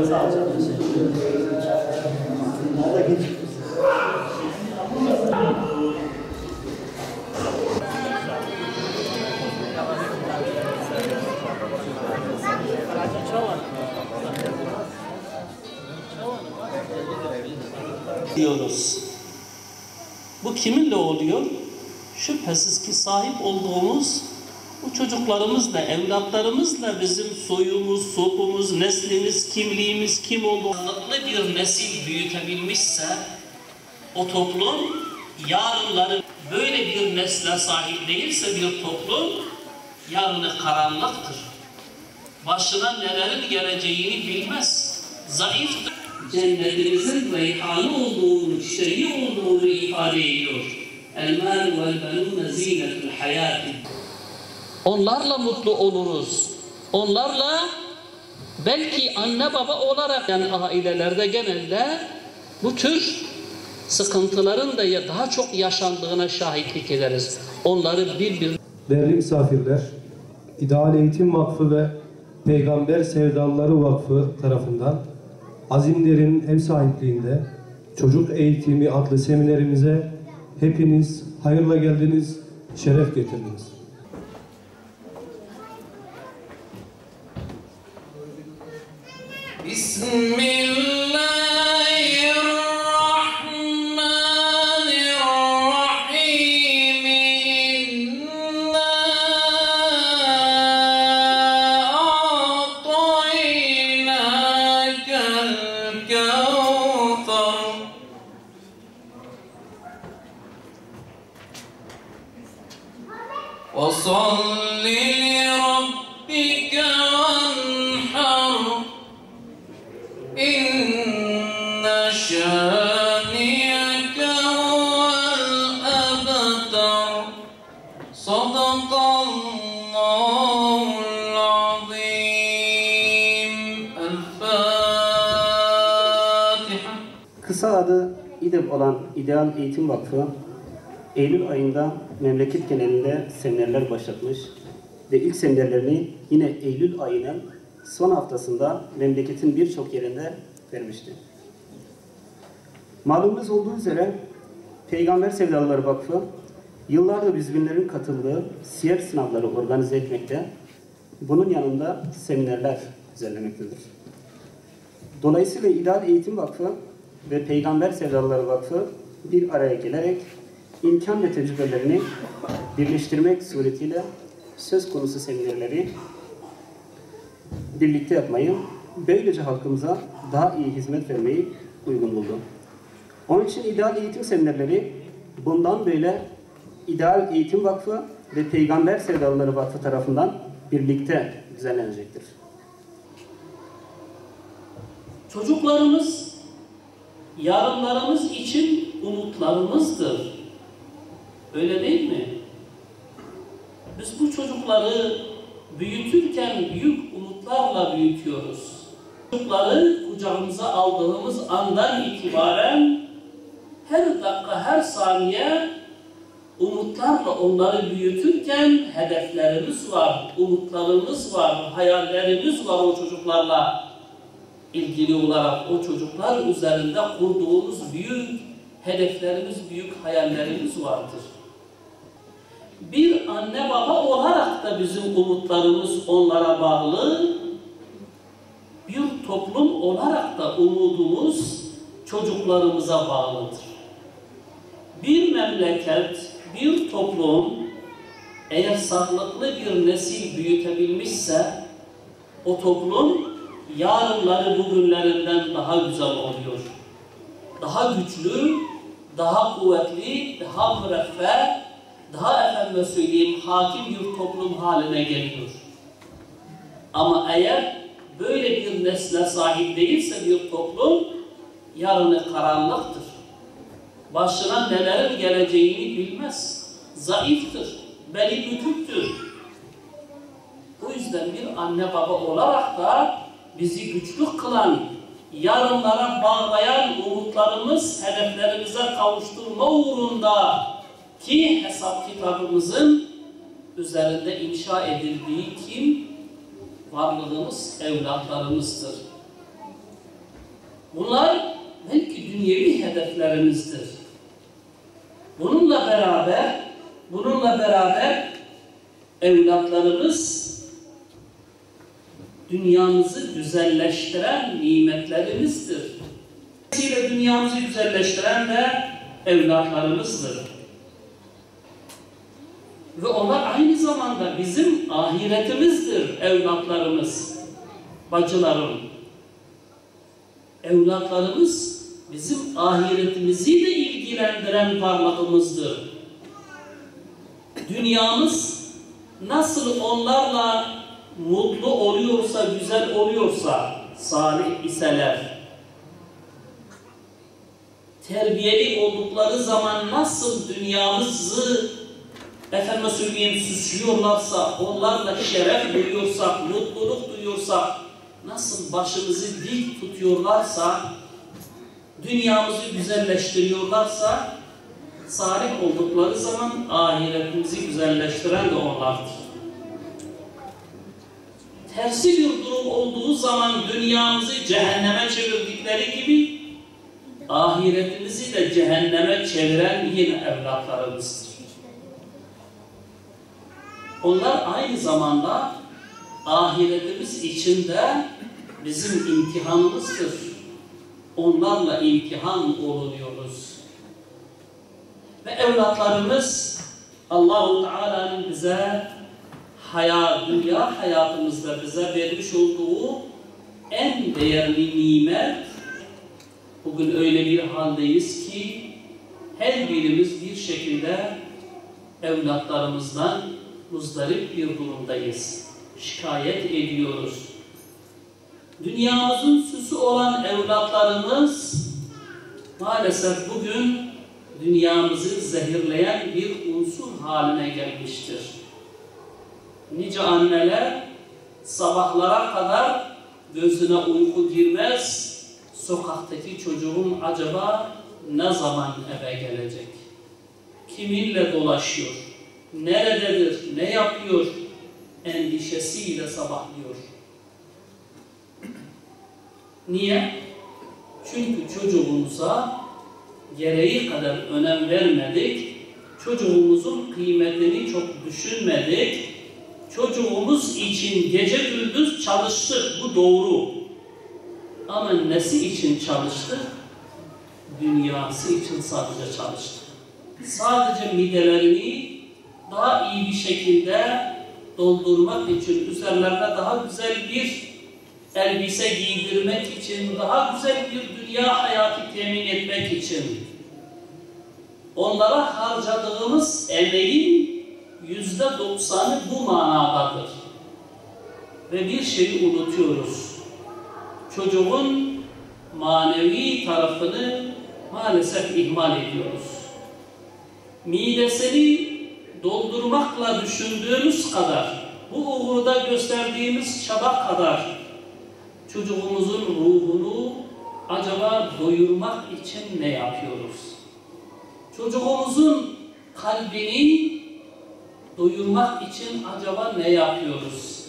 Sağ olun. Teşekkür ederim. diyoruz. Bu kiminle oluyor? Şüphesiz ki sahip olduğumuz bu çocuklarımızla, evlatlarımızla bizim soyumuz, sopumuz, neslimiz, kimliğimiz, kim olduğumuz bir nesil büyütebilmişse o toplum yarınları böyle bir nesle sahip değilse bir toplum yarını karanlıktır. Başına nelerin geleceğini bilmez. Zayıftır. Cennetimizin reyhanı olduğunu, çiçeği olduğunu ifade ediyor. El-mâl vel-benûne zînetul hayâti. Onlarla mutlu oluruz. Onlarla belki anne baba olarak yani ailelerde genelde bu tür sıkıntıların da daha çok yaşandığına şahitlik ederiz. Onları birbirine... Değerli misafirler, İdeal Eğitim Vakfı ve Peygamber Sevdalıları Vakfı tarafından Azimler'in ev sahipliğinde Çocuk Eğitimi adlı seminerimize hepiniz hayırla geldiniz, şeref getirdiniz. وَصَلِّ لِرَبِّكَ وَانْحَرْ إِنَّ شَانِئَكَ هُوَ الْأَبْتَرُ صَدَقَ اللّٰهُ الْعَظِيمُ. El-Fatiha. Kısa adı İDEV olan İdeal Eğitim Vakfı Eylül ayında memleket genelinde seminerler başlatmış ve ilk seminerlerini yine Eylül ayının son haftasında memleketin birçok yerinde vermişti. Malumunuz olduğu üzere Peygamber Sevdalıları Vakfı yıllardır müzminlerin katıldığı siyer sınavları organize etmekte, bunun yanında seminerler düzenlemektedir. Dolayısıyla İdeal Eğitim Vakfı ve Peygamber Sevdalıları Vakfı bir araya gelerek imkan ve tecrübelerini birleştirmek suretiyle söz konusu seminerleri birlikte yapmayı, böylece halkımıza daha iyi hizmet vermeyi uygun buldu. Onun için İdeal Eğitim Seminerleri bundan böyle İdeal Eğitim Vakfı ve Peygamber Sevdalıları Vakfı tarafından birlikte düzenlenecektir. Çocuklarımız yarınlarımız için umutlarımızdır. Öyle değil mi? Biz bu çocukları büyütürken büyük umutlarla büyütüyoruz. Çocukları kucağımıza aldığımız andan itibaren her dakika, her saniye umutlarla onları büyütürken hedeflerimiz var, umutlarımız var, hayallerimiz var o çocuklarla ilgili olarak. O çocuklar üzerinde kurduğumuz büyük hedeflerimiz, büyük hayallerimiz vardır. Bir anne baba olarak da bizim umutlarımız onlara bağlı, bir toplum olarak da umudumuz çocuklarımıza bağlıdır. Bir memleket, bir toplum eğer sağlıklı bir nesil büyütebilmişse o toplum yarınları bugünlerinden daha güzel oluyor. Daha güçlü, daha kuvvetli, daha müreffeh, daha efendime söyleyeyim hakim bir toplum haline geliyor. Ama eğer böyle bir nesle sahip değilse bir toplum yarını karanlıktır. Başına nelerin geleceğini bilmez. Zayıftır, beli büküktür. Bu yüzden bir anne baba olarak da bizi güçlü kılan, yarınlara bağlayan umutlarımız, hedeflerimize kavuşturma uğrunda ki hesap kitabımızın üzerinde inşa edildiği kim? Varlığımız, evlatlarımızdır. Bunlar belki dünyevi hedeflerimizdir. Bununla beraber evlatlarımız dünyamızı güzelleştiren nimetlerimizdir. Dünyamızı güzelleştiren de evlatlarımızdır. Ve onlar aynı zamanda bizim ahiretimizdir, evlatlarımız, bacılarım. Evlatlarımız bizim ahiretimizi de ilgilendiren varlığımızdır. Dünyamız nasıl onlarla mutlu oluyorsa, güzel oluyorsa, salih iseler, terbiyeli oldukları zaman nasıl dünyamızı süslüyorlarsa, onlarla şeref duyuyorsak, mutluluk duyuyorsak, nasıl başımızı dik tutuyorlarsa, dünyamızı güzelleştiriyorlarsa, salih oldukları zaman ahiretimizi güzelleştiren de onlardır. Tersi bir durum olduğu zaman dünyamızı cehenneme çevirdikleri gibi ahiretimizi de cehenneme çeviren yine evlatlarımızdır. Onlar aynı zamanda ahiretimiz içinde bizim imtihanımızdır. Onlarla imtihan olunuyoruz. Ve evlatlarımız Allah-u Teala'nın bize dünya hayatımızda bize vermiş olduğu en değerli nimet. Bugün öyle bir haldeyiz ki her birimiz bir şekilde evlatlarımızdan muzdarip bir durumdayız. Şikayet ediyoruz. Dünyamızın süsü olan evlatlarımız maalesef bugün dünyamızı zehirleyen bir unsur haline gelmiştir. Nice anneler sabahlara kadar gözüne uyku girmez, sokaktaki çocuğum acaba ne zaman eve gelecek? Kiminle dolaşıyor? Nerededir? Ne yapıyor? Endişesiyle sabahlıyor. Niye? Çünkü çocuğumuza gereği kadar önem vermedik, çocuğumuzun kıymetini çok düşünmedik, çocuğumuz için gece gündüz çalıştık, bu doğru. Ama nesi için çalıştık? Dünyası için sadece çalıştık. Sadece midelerini daha iyi bir şekilde doldurmak için, üzerlerine daha güzel bir elbise giydirmek için, daha güzel bir dünya hayatı temin etmek için onlara harcadığımız emeğin %90'ı bu manadadır. Ve bir şeyi unutuyoruz. Çocuğun manevi tarafını maalesef ihmal ediyoruz. Midesini doldurmakla düşündüğümüz kadar, bu uğurda gösterdiğimiz çaba kadar çocuğumuzun ruhunu acaba doyurmak için ne yapıyoruz? Çocuğumuzun kalbini doyurmak için acaba ne yapıyoruz?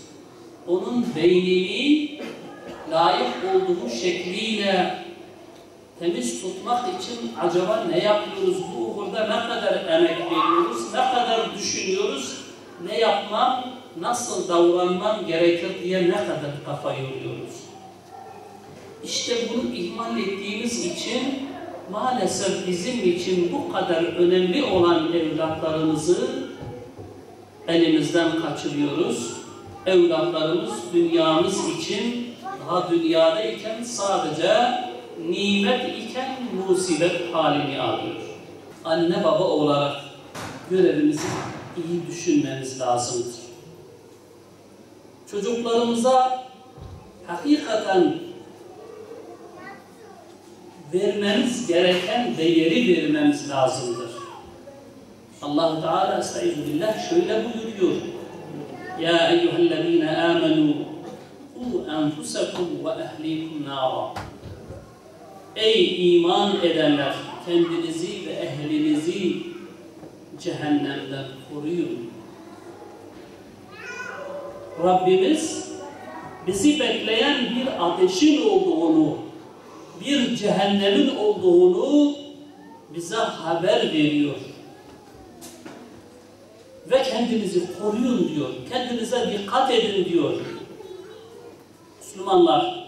Onun beynini layık olduğu şekliyle temiz tutmak için acaba ne yapıyoruz? Bu uğurda ne kadar emek veriyoruz? Ne kadar düşünüyoruz? Ne yapmam, nasıl davranmam gerekir diye ne kadar kafa yoruyoruz? İşte bunu ihmal ettiğimiz için maalesef bizim için bu kadar önemli olan evlatlarımızı elimizden kaçırıyoruz. Evlatlarımız dünyamız için daha dünyadayken sadece nimet iken musibet halini alıyor. Anne baba olarak görevimizi iyi düşünmemiz lazımdır. Çocuklarımıza hakikaten vermemiz gereken değeri vermemiz lazımdır. Allah-u Teala estaizu billah şöyle buyuruyor. Ya eyyühellezine amenu ku enfusakum ve ehlikum nara. Ey iman edenler, kendinizi ve ehlinizi cehennemden koruyun. Rabbimiz bizi bekleyen bir ateşin olduğunu, bir bir cehennemin olduğunu bize haber veriyor. Ve kendinizi koruyun diyor. Kendinize dikkat edin diyor. Müslümanlar,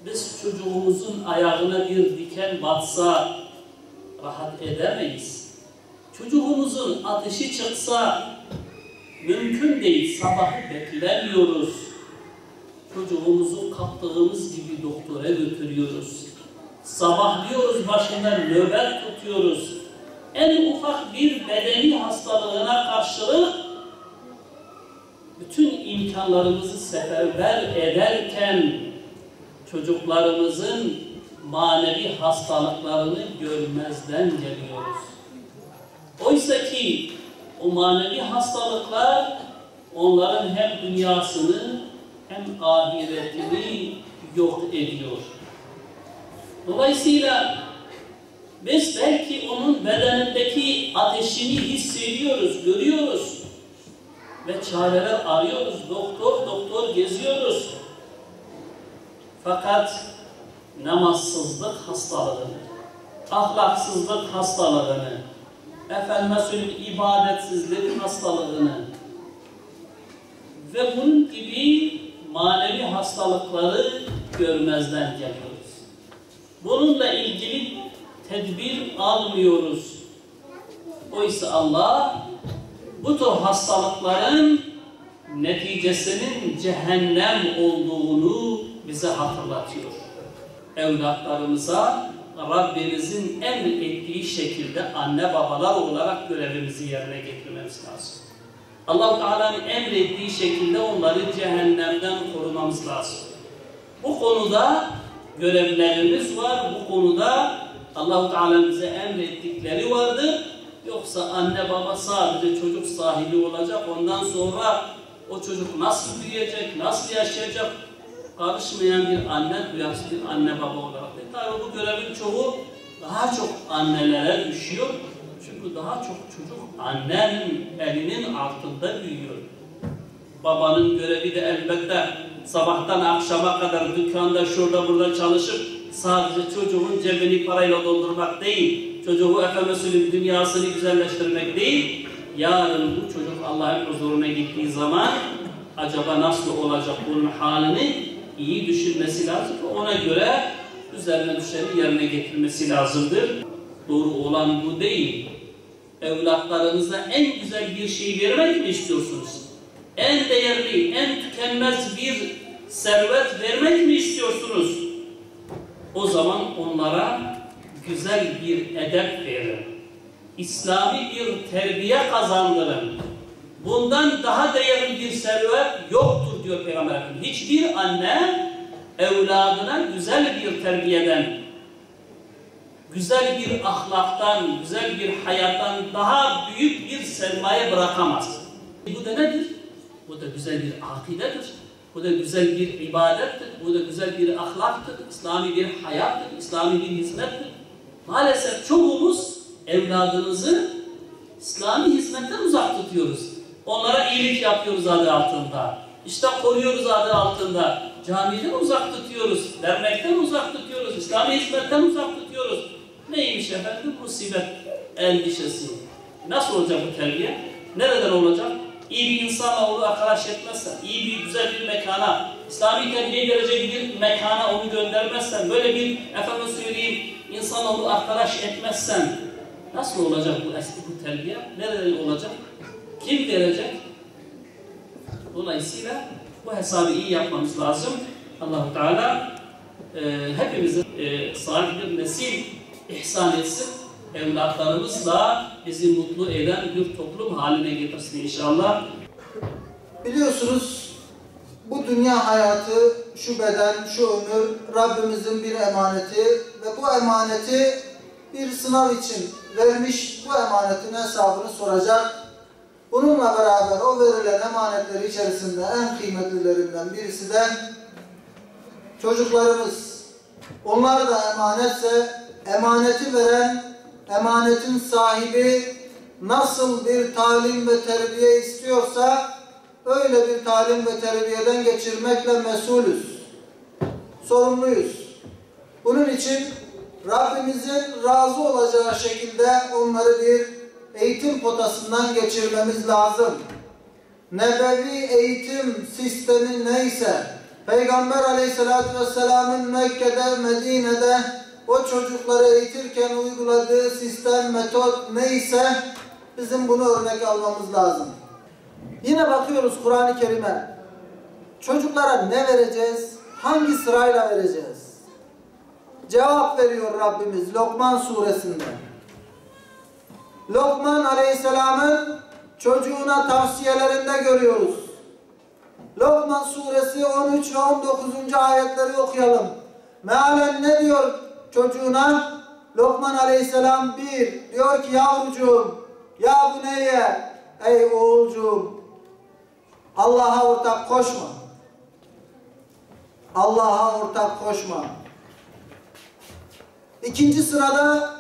biz çocuğumuzun ayağına bir diken batsa rahat edemeyiz. Çocuğumuzun ateşi çıksa mümkün değil, sabahı beklemiyoruz. Çocuğumuzu kaptığımız gibi doktora götürüyoruz. Sabahlıyoruz, başında nöbet tutuyoruz. En ufak bir bedeni hastalığına karşılık bütün imkanlarımızı seferber ederken çocuklarımızın manevi hastalıklarını görmezden geliyoruz. Oysa ki o manevi hastalıklar onların hem dünyasını hem ahiretini yok ediyor. Dolayısıyla biz belki onun bedenindeki ateşini hissediyoruz, görüyoruz ve çareler arıyoruz, doktor geziyoruz. Fakat namazsızlık hastalığını, ahlaksızlık hastalığını, efendime söyleyeyim ibadetsizlik hastalığını ve bunun gibi manevi hastalıkları görmezden geliyoruz. Bununla ilgili tedbir almıyoruz. Oysa Allah bu tür hastalıkların neticesinin cehennem olduğunu bize hatırlatıyor. Evlatlarımıza Rabbimizin emrettiği şekilde anne babalar olarak görevimizi yerine getirmemiz lazım. Allah-u Teala'nın emrettiği şekilde onları cehennemden korumamız lazım. Bu konuda görevlerimiz var. Bu konuda Allah-u Teala bize emrettikleri vardır. Yoksa anne baba sadece çocuk sahibi olacak. Ondan sonra o çocuk nasıl büyüyecek, nasıl yaşayacak karışmayan bir anne, duyarsız bir anne baba olarak. Tabii bu görevin çoğu daha çok annelere düşüyor. Çünkü daha çok çocuk annenin elinin altında büyüyor. Babanın görevi de elbette sabahtan akşama kadar dükkanda şurada burada çalışıp sadece çocuğun cebini parayla doldurmak değil, çocuğu efendime söyleyeyim dünyasını güzelleştirmek değil, yarın bu çocuk Allah'ın huzuruna gittiği zaman acaba nasıl olacak bunun halini iyi düşünmesi lazım. Ona göre üzerine düşeni yerine getirmesi lazımdır. Doğru olan bu değil. Evlatlarınıza en güzel bir şey vermek mi istiyorsunuz? En değerli, en tükenmez bir servet vermek mi istiyorsunuz? O zaman onlara güzel bir edep verin. İslami bir terbiye kazandırın. Bundan daha değerli bir servet yoktur diyor Peygamber Efendimiz. Hiçbir anne evladına güzel bir terbiyeden, güzel bir ahlaktan, güzel bir hayattan daha büyük bir sermaye bırakamaz. Bu da nedir? Bu da güzel bir akidedir. Bu da güzel bir ibadettir. Bu da güzel bir ahlaktır. İslami bir hayattır. İslami bir hizmettir. Maalesef çoğumuz evladımızı İslami hizmetten uzak tutuyoruz. Onlara iyilik yapıyoruz adı altında. İşte koruyoruz adı altında. Camiden uzak tutuyoruz. Dernekten uzak tutuyoruz. İslami hizmetten uzak tutuyoruz. Neymiş efendim? Musibet endişesi. Nasıl olacak bu terbiye? Nereden olacak? İyi bir insanla onu arkadaş etmezsen, iyi bir güzel bir mekana, İslami terbiye gelecek bir mekana onu göndermezsen, böyle bir efendim söyleyeyim insanla onu arkadaş etmezsen nasıl olacak bu terbiye? Nereden olacak? Kim verecek? Dolayısıyla bu hesabı iyi yapmamız lazım. Allah-u Teala hepimize salih bir nesil ihsan etsin. Evlatlarımızla bizi mutlu eden bir toplum haline getirsin inşallah. Biliyorsunuz bu dünya hayatı, şu beden, şu ömür Rabbimizin bir emaneti ve bu emaneti bir sınav için vermiş, bu emanetin hesabını soracak. Bununla beraber o verilen emanetleri içerisinde en kıymetlilerinden birisi de çocuklarımız. Onlar da emanetse, emaneti veren, emanetin sahibi nasıl bir talim ve terbiye istiyorsa öyle bir talim ve terbiyeden geçirmekle mesulüz, sorumluyuz. Bunun için Rabbimizin razı olacağı şekilde onları bir eğitim potasından geçirmemiz lazım. Nebevi eğitim sistemi neyse, Peygamber Aleyhisselatü Vesselam'ın Mekke'de, Medine'de o çocukları eğitirken uyguladığı sistem, metot neyse bizim bunu örnek almamız lazım. Yine bakıyoruz Kur'an-ı Kerim'e. Çocuklara ne vereceğiz? Hangi sırayla vereceğiz? Cevap veriyor Rabbimiz Lokman suresinde. Lokman Aleyhisselam'ın çocuğuna tavsiyelerinde görüyoruz. Lokman suresi 13 ve 19. ayetleri okuyalım. Mealen ne diyor çocuğuna? Lokman Aleyhisselam diyor ki yavrucuğum, ya buneyye, ey oğulcuğum, Allah'a ortak koşma. Allah'a ortak koşma. İkinci sırada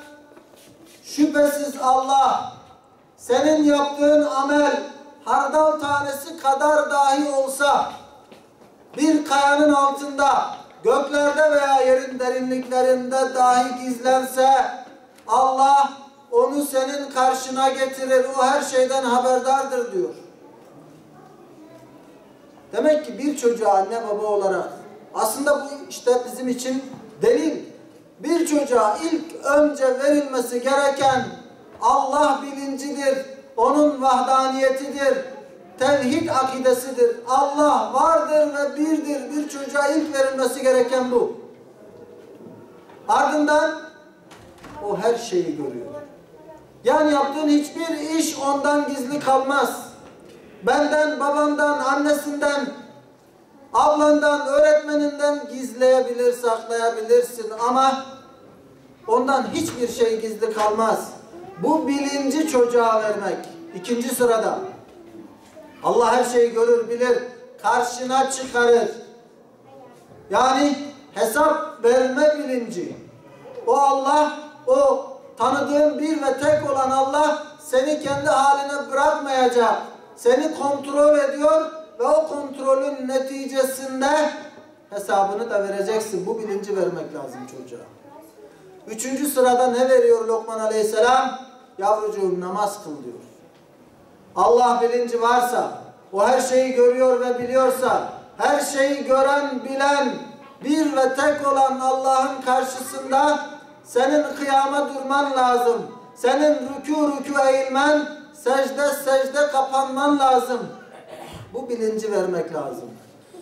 şüphesiz Allah senin yaptığın amel hardal tanesi kadar dahi olsa bir kayanın altında, göklerde veya yerin derinliklerinde dahi gizlense Allah onu senin karşına getirir. O her şeyden haberdardır diyor. Demek ki bir çocuğa anne baba olarak aslında bu işte bizim için delil. Bir çocuğa ilk önce verilmesi gereken Allah bilincidir. Onun vahdaniyetidir. Tevhid akidesidir. Allah vardır ve birdir. Bir çocuğa ilk verilmesi gereken bu. Ardından o her şeyi görüyor. Yani yaptığın hiçbir iş ondan gizli kalmaz. Benden, babandan, annesinden, ablandan, öğretmeninden gizleyebilir, saklayabilirsin ama ondan hiçbir şey gizli kalmaz. Bu bilinci çocuğa vermek. İkinci sırada. Allah her şeyi görür, bilir, karşına çıkarır. Yani hesap verme bilinci. O Allah, o tanıdığın bir ve tek olan Allah seni kendi haline bırakmayacak. Seni kontrol ediyor ve o kontrolün neticesinde hesabını da vereceksin. Bu bilinci vermek lazım çocuğa. Üçüncü sırada ne veriyor Lokman Aleyhisselam? Yavrucuğum namaz kıl diyor. Allah bilinci varsa, o her şeyi görüyor ve biliyorsa, her şeyi gören, bilen, bir ve tek olan Allah'ın karşısında senin kıyama durman lazım. Senin rükû eğilmen, secde kapanman lazım. Bu bilinci vermek lazım.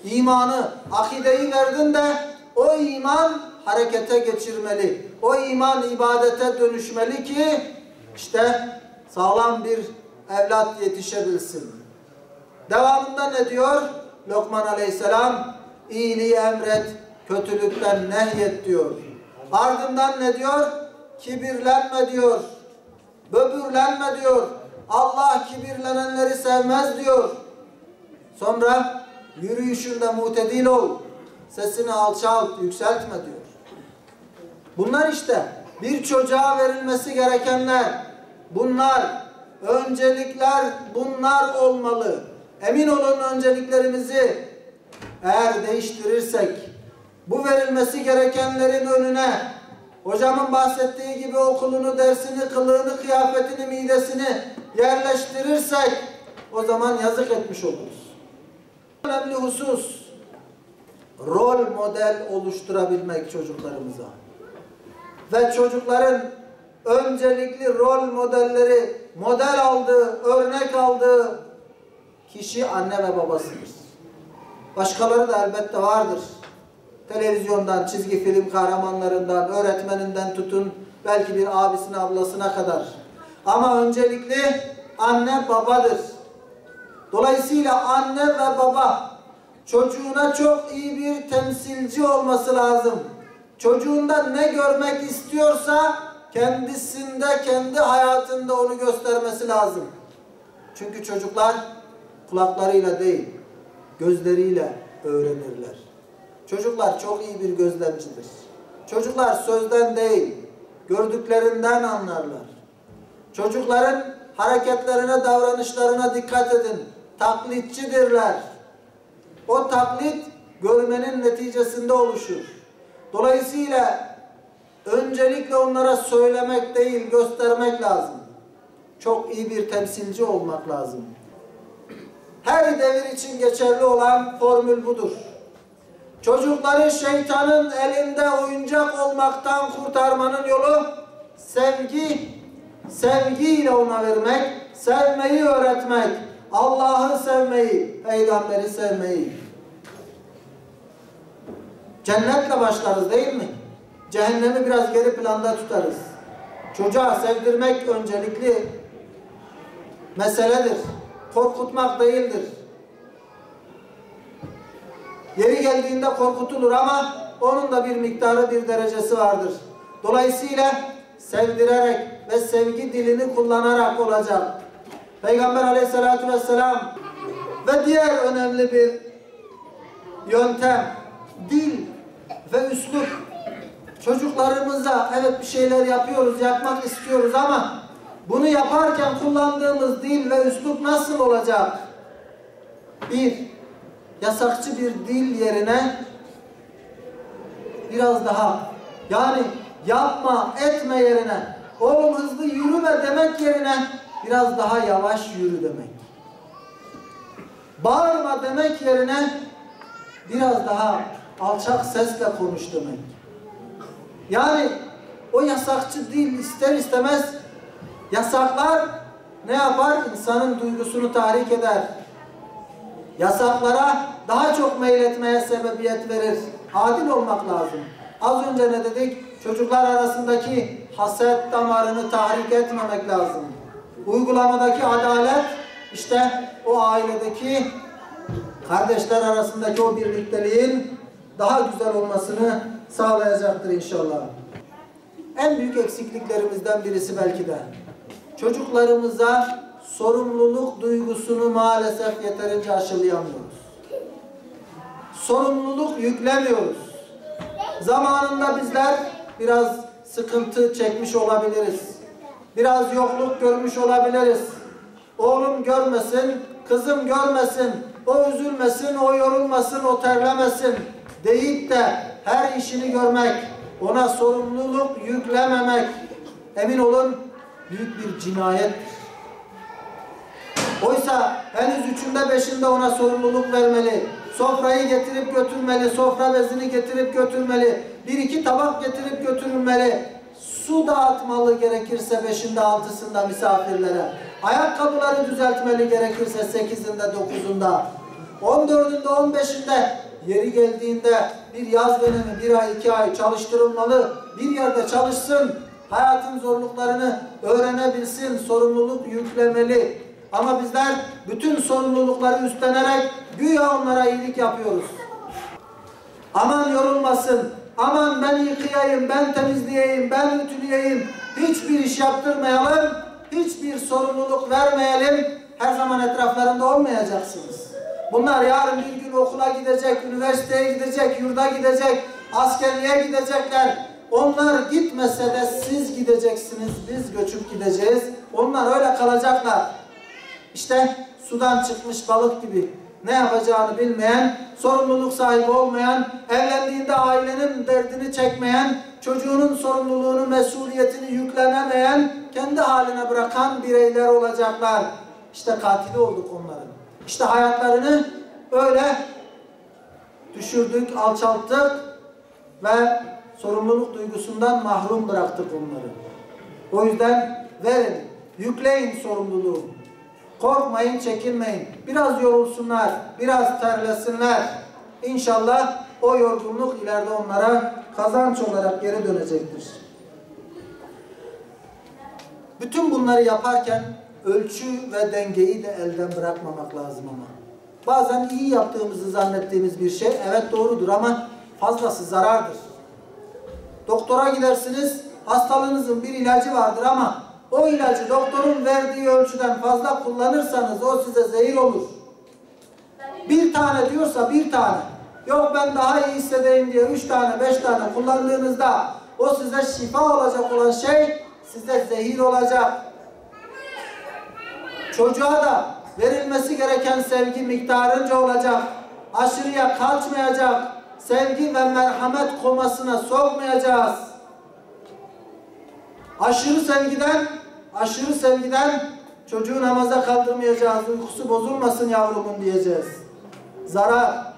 İmanı, akideyi verdin de o iman harekete geçirmeli. O iman ibadete dönüşmeli ki işte sağlam bir evlat yetişebilsin. Devamında ne diyor? Lokman Aleyhisselam iyiliği emret, kötülükten nehyet diyor. Ardından ne diyor? Kibirlenme diyor. Böbürlenme diyor. Allah kibirlenenleri sevmez diyor. Sonra yürüyüşünde mutedil ol. Sesini alçalt, yükseltme diyor. Bunlar işte bir çocuğa verilmesi gerekenler. Bunlar, öncelikler bunlar olmalı. Emin olun önceliklerimizi eğer değiştirirsek, bu verilmesi gerekenlerin önüne hocamın bahsettiği gibi okulunu, dersini, kılığını, kıyafetini, midesini yerleştirirsek o zaman yazık etmiş oluruz. Önemli husus rol model oluşturabilmek çocuklarımıza. Ve çocukların öncelikli rol modelleri, model aldığı, örnek aldığı kişi anne ve babasıdır. Başkaları da elbette vardır. Televizyondan, çizgi film kahramanlarından, öğretmeninden tutun, belki bir abisine, ablasına kadar. Ama öncelikli anne babadır. Dolayısıyla anne ve baba çocuğuna çok iyi bir temsilci olması lazım. Çocuğunda ne görmek istiyorsa kendisinde, kendi hayatında onu göstermesi lazım. Çünkü çocuklar kulaklarıyla değil, gözleriyle öğrenirler. Çocuklar çok iyi bir gözlemcidir. Çocuklar sözden değil, gördüklerinden anlarlar. Çocukların hareketlerine, davranışlarına dikkat edin. Taklitçidirler. O taklit görmenin neticesinde oluşur. Dolayısıyla öncelikle onlara söylemek değil, göstermek lazım. Çok iyi bir temsilci olmak lazım. Her devir için geçerli olan formül budur. Çocukları şeytanın elinde oyuncak olmaktan kurtarmanın yolu sevgiyle ona vermek, sevmeyi öğretmek, Allah'ı sevmeyi, peygamberi sevmeyi. Cennetle başlarız değil mi? Cehennemi biraz geri planda tutarız. Çocuğa sevdirmek öncelikli meseledir. Korkutmak değildir. Yeri geldiğinde korkutulur ama onun da bir miktarı, bir derecesi vardır. Dolayısıyla sevdirerek ve sevgi dilini kullanarak olacak. Peygamber Aleyhisselatü Vesselam ve diğer önemli bir yöntem, dil ve üslup. Çocuklarımıza evet bir şeyler yapıyoruz, yapmak istiyoruz ama bunu yaparken kullandığımız dil ve üslup nasıl olacak? Bir, yasakçı bir dil yerine biraz daha, yani yapma, etme yerine, oğlum hızlı yürüme demek yerine biraz daha yavaş yürü demek. Bağırma demek yerine biraz daha alçak sesle konuş demek. Yani o yasakçı dil ister istemez, yasaklar ne yapar? İnsanın duygusunu tahrik eder. Yasaklara daha çok meyletmeye sebebiyet verir. Adil olmak lazım. Az önce ne dedik? Çocuklar arasındaki haset damarını tahrik etmemek lazım. Uygulamadaki adalet, işte o ailedeki kardeşler arasındaki o birlikteliğin daha güzel olmasını sağlayacaktır inşallah. En büyük eksikliklerimizden birisi belki de çocuklarımıza sorumluluk duygusunu maalesef yeterince aşılayamıyoruz. Sorumluluk yüklemiyoruz. Zamanında bizler biraz sıkıntı çekmiş olabiliriz. Biraz yokluk görmüş olabiliriz. Oğlum görmesin, kızım görmesin, o üzülmesin, o yorulmasın, o terlemesin deyip de her işini görmek, ona sorumluluk yüklememek, emin olun büyük bir cinayettir. Oysa henüz 3'ünde 5'inde ona sorumluluk vermeli. Sofrayı getirip götürmeli, sofra bezini getirip götürmeli, 1-2 tabak getirip götürmeli, su dağıtmalı gerekirse 5'inde 6'sında misafirlere, ayakkabıları düzeltmeli gerekirse 8'inde 9'unda, 14'ünde 15'inde, yeri geldiğinde bir yaz dönemi 1 ay 2 ay çalıştırılmalı, bir yerde çalışsın, hayatın zorluklarını öğrenebilsin, sorumluluk yüklemeli. Ama bizler bütün sorumlulukları üstlenerek güya onlara iyilik yapıyoruz. Aman yorulmasın, aman ben yıkayayım, ben temizleyeyim, ben ütüleyeyim, hiçbir iş yaptırmayalım, hiçbir sorumluluk vermeyelim, her zaman etraflarında olmayacaksınız. Bunlar yarın bir gün okula gidecek, üniversiteye gidecek, yurda gidecek, askerliğe gidecekler. Onlar gitmese de siz gideceksiniz, biz göçüp gideceğiz. Onlar öyle kalacaklar. İşte sudan çıkmış balık gibi ne yapacağını bilmeyen, sorumluluk sahibi olmayan, evlendiğinde ailenin derdini çekmeyen, çocuğunun sorumluluğunu, mesuliyetini yüklenemeyen, kendi haline bırakan bireyler olacaklar. İşte katili olduk onların. İşte hayatlarını öyle düşürdük, alçalttık ve sorumluluk duygusundan mahrum bıraktık onları. O yüzden verin, yükleyin sorumluluğu. Korkmayın, çekinmeyin. Biraz yorulsunlar, biraz terlesinler. İnşallah o yorgunluk ileride onlara kazanç olarak geri dönecektir. Bütün bunları yaparken ölçü ve dengeyi de elden bırakmamak lazım ama. Bazen iyi yaptığımızı zannettiğimiz bir şey evet doğrudur ama fazlası zarardır. Doktora gidersiniz, hastalığınızın bir ilacı vardır ama o ilacı doktorun verdiği ölçüden fazla kullanırsanız o size zehir olur. Bir tane diyorsa bir tane. Yok ben daha iyi hissedeyim diye 3 tane 5 tane kullandığınızda o size şifa olacak olan şey size zehir olacak. Çocuğa da verilmesi gereken sevgi miktarınca olacak. Aşırıya kaçmayacak. Sevgi ve merhamet komasına sokmayacağız. Aşırı sevgiden çocuğu namaza kaldırmayacağız. Uykusu bozulmasın yavrumun diyeceğiz. Zarar.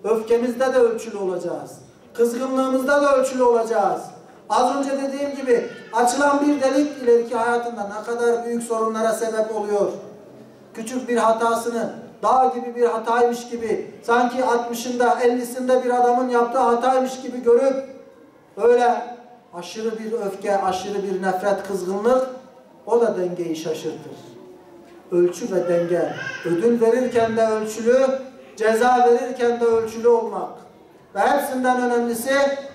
Öfkemizde de ölçülü olacağız. Kızgınlığımızda da ölçülü olacağız. Az önce dediğim gibi açılan bir delik ileriki hayatında ne kadar büyük sorunlara sebep oluyor. Küçük bir hatasını dağ gibi bir hataymış gibi, sanki 60'ında 50'sinde bir adamın yaptığı hataymış gibi görüp öyle aşırı bir öfke, aşırı bir nefret, kızgınlık, o da dengeyi şaşırtır. Ölçü ve denge. Ödül verirken de ölçülü, ceza verirken de ölçülü olmak. Ve hepsinden önemlisi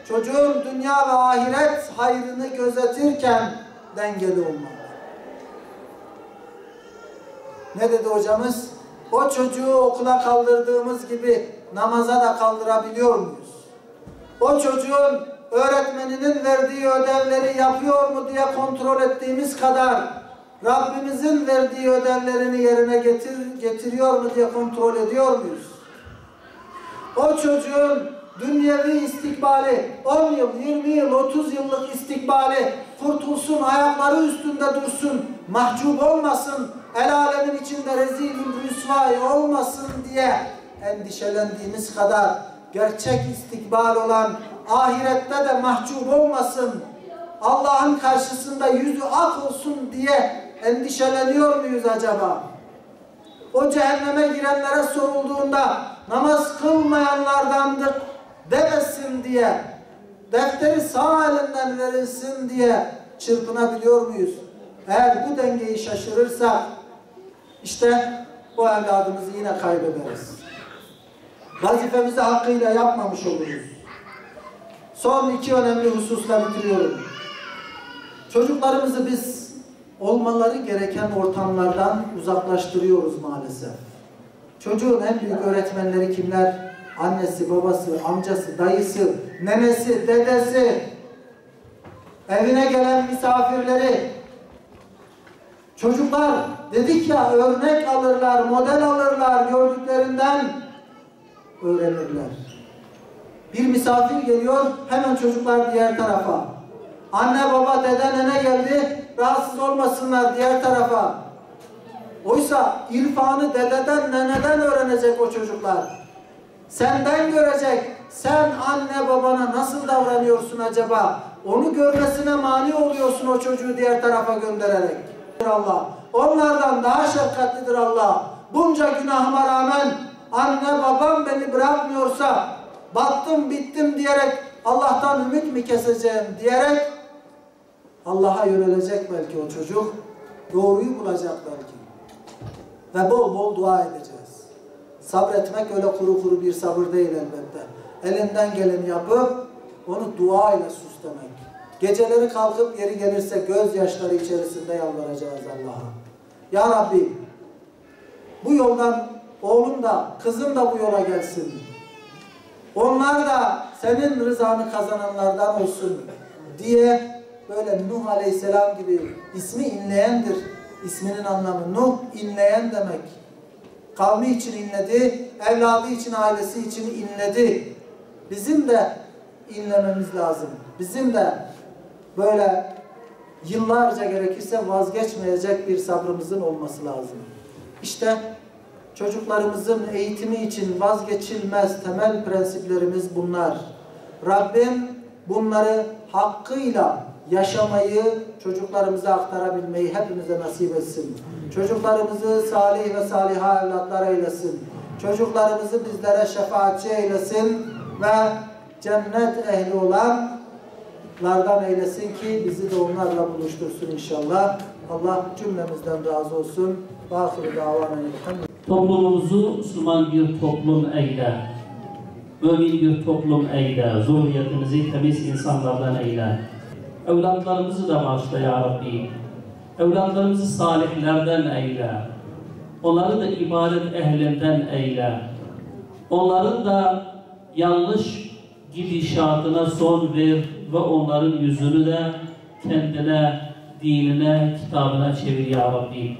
çocuğun dünya ve ahiret hayrını gözetirken dengeli olmak. Ne dedi hocamız? O çocuğu okula kaldırdığımız gibi namaza da kaldırabiliyor muyuz? O çocuğun öğretmeninin verdiği ödevleri yapıyor mu diye kontrol ettiğimiz kadar Rabbimizin verdiği ödevlerini yerine getiriyor mu diye kontrol ediyor muyuz? O çocuğun dünyevi istikbali, 10 yıl, 20 yıl, 30 yıllık istikbali kurtulsun, ayakları üstünde dursun, mahcup olmasın, el alemin içinde rezil-i rüsvai olmasın diye endişelendiğimiz kadar gerçek istikbal olan ahirette de mahcup olmasın, Allah'ın karşısında yüzü ak olsun diye endişeleniyor muyuz acaba? O cehenneme girenlere sorulduğunda namaz kılmayanlardandır demesin diye, defteri sağ elinden verilsin diye çırpınabiliyor muyuz? Eğer bu dengeyi şaşırırsak işte o evladımızı yine kaybederiz. Vazifemizi hakkıyla yapmamış oluruz. Son 2 önemli hususla bitiriyorum. Çocuklarımızı biz olmaları gereken ortamlardan uzaklaştırıyoruz maalesef. Çocuğun en büyük öğretmenleri kimler? Annesi, babası, amcası, dayısı, nenesi, dedesi, evine gelen misafirleri. Çocuklar dedik ya, örnek alırlar, model alırlar, gördüklerinden öğrenirler. Bir misafir geliyor, hemen çocuklar diğer tarafa. Anne, baba, dede, nene geldi, rahatsız olmasınlar diğer tarafa. Oysa irfanı dededen, neneden öğrenecek o çocuklar. Senden görecek. Sen anne babana nasıl davranıyorsun acaba? Onu görmesine mani oluyorsun o çocuğu diğer tarafa göndererek. Allah. Onlardan daha şefkatlidir Allah. Bunca günahıma rağmen anne babam beni bırakmıyorsa battım bittim diyerek Allah'tan ümit mi keseceğim diyerek Allah'a yönelecek belki o çocuk. Doğruyu bulacak belki. Ve bol bol dua edeceğiz. Sabretmek öyle kuru kuru bir sabır değil elbette. Elinden geleni yapıp onu duayla süslemek. Geceleri kalkıp yeri gelirse gözyaşları içerisinde yalvaracağız Allah'a. Ya Rabbi, bu yoldan oğlum da kızım da bu yola gelsin. Onlar da senin rızanı kazananlardan olsun diye böyle Nuh Aleyhisselam gibi ismi inleyendir. İsminin anlamı Nuh, inleyen demek. Kavmi için inledi, evladı için, ailesi için inledi. Bizim de inlememiz lazım. Bizim de böyle yıllarca gerekirse vazgeçmeyecek bir sabrımızın olması lazım. İşte çocuklarımızın eğitimi için vazgeçilmez temel prensiplerimiz bunlar. Rabbim bunları hakkıyla yaşamayı, çocuklarımıza aktarabilmeyi hepimize nasip etsin. Çocuklarımızı salih ve saliha evlatlar eylesin. Çocuklarımızı bizlere şefaatçi eylesin ve cennet ehli olanlardan eylesin ki bizi de onlarla buluştursun inşallah. Allah cümlemizden razı olsun. Vâhir-i dâvâna. Toplumumuzu Müslüman bir toplum eyle. Mümin bir toplum eyle. Zurriyetimizi temiz insanlardan eyle. Evlatlarımızı da bağışla ya Rabbi. Evlatlarımızı salihlerden eyle. Onları da ibadet ehlinden eyle. Onların da yanlış gidişatına son ver ve onların yüzünü de kendine, dinine, kitabına çevir ya Rabbi.